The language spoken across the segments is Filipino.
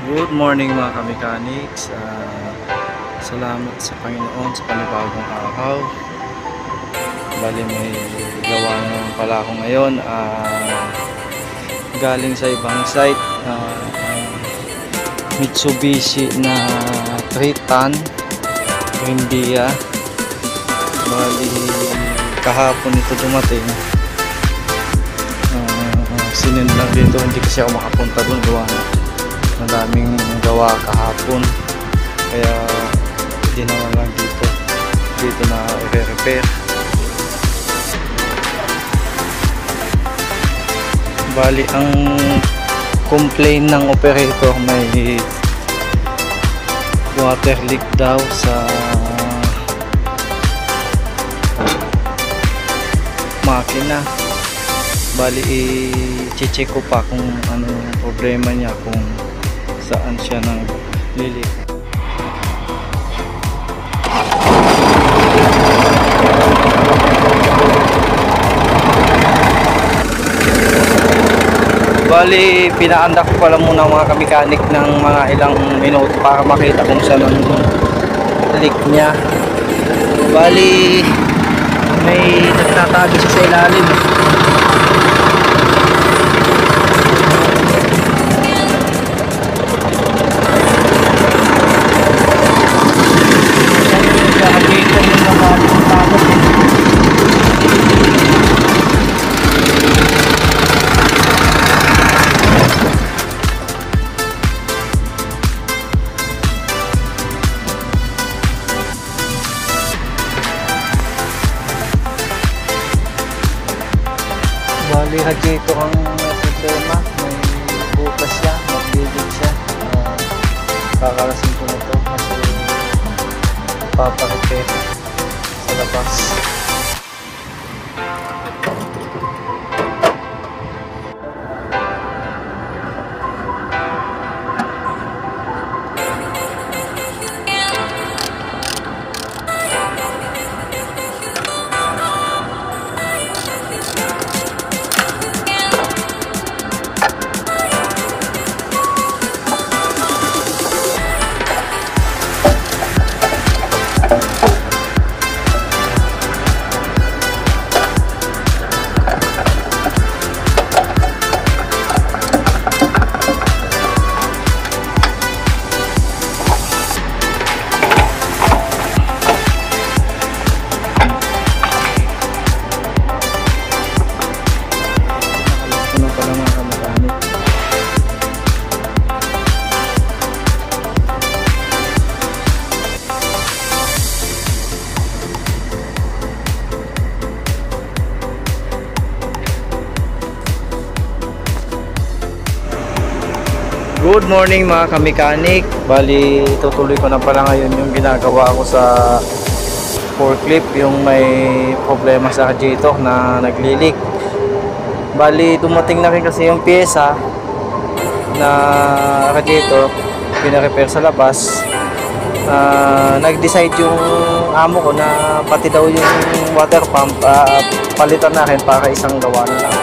Good morning mga ka-mechanics. Salamat sa Panginoon sa panibagong araw. Bali may gawa naman pala ako ngayon. Galing sa ibang site. Mitsubishi na Triton India. Bali kahapon ito dumating. Sinend lang dito, hindi kasi ako makapunta doon, gawa na madaming gawa kahapon, kaya hindi naman lang dito na i-repair. Bali ang complaint ng operator, may water leak daw sa makina. Bali i-check ko pa kung ano yung problema niya, kung saan siya nang lilik. Bali pinaandak ko pala muna mga kamekanik ng mga ilang minuto para makita kung saan ang leak niya. Bali may nagtatago siya sa ilalim. Bali radiator ang problema, may butas siya, magbibig siya. Kakalasin ko na ito kasi paparepair sa labas. Good morning mga ka-mechanic. Bali tutuloy ko na pala ngayon yung ginagawa ko sa forklift, yung may problema sa radiator na naglilik. Bali dumating na rin kasi yung pyesa na radiator, pina-repair sa labas. Nag-decide yung amo ko na pati daw yung water pump palitan na rin para isang gawa na lang.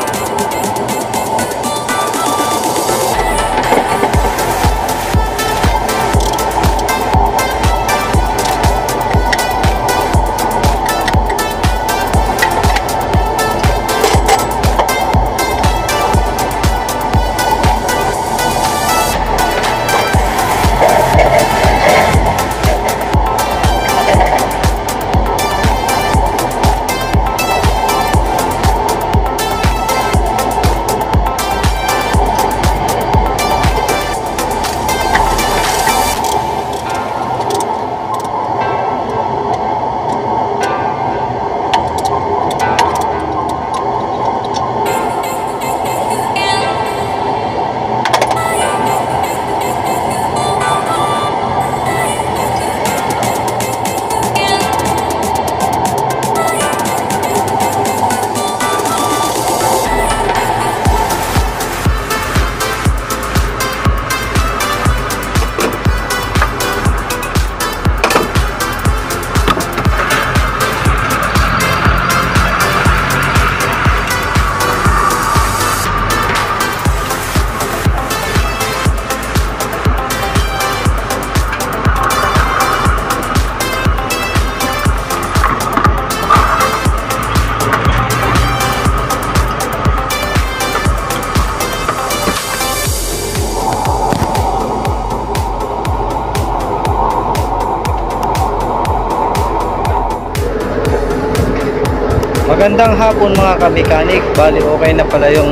Magandang hapon mga kamekanik. Bali okay na pala yung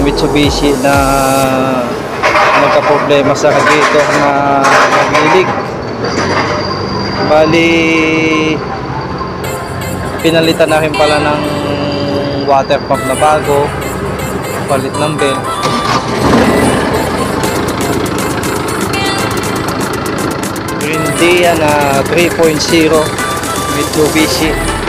Mitsubishi na nagka-problema sa radiator na naglilig. Bali pinalitan na rin pala ng water pump na bago, palit ng belt. Grenadier na 3.0 Mitsubishi.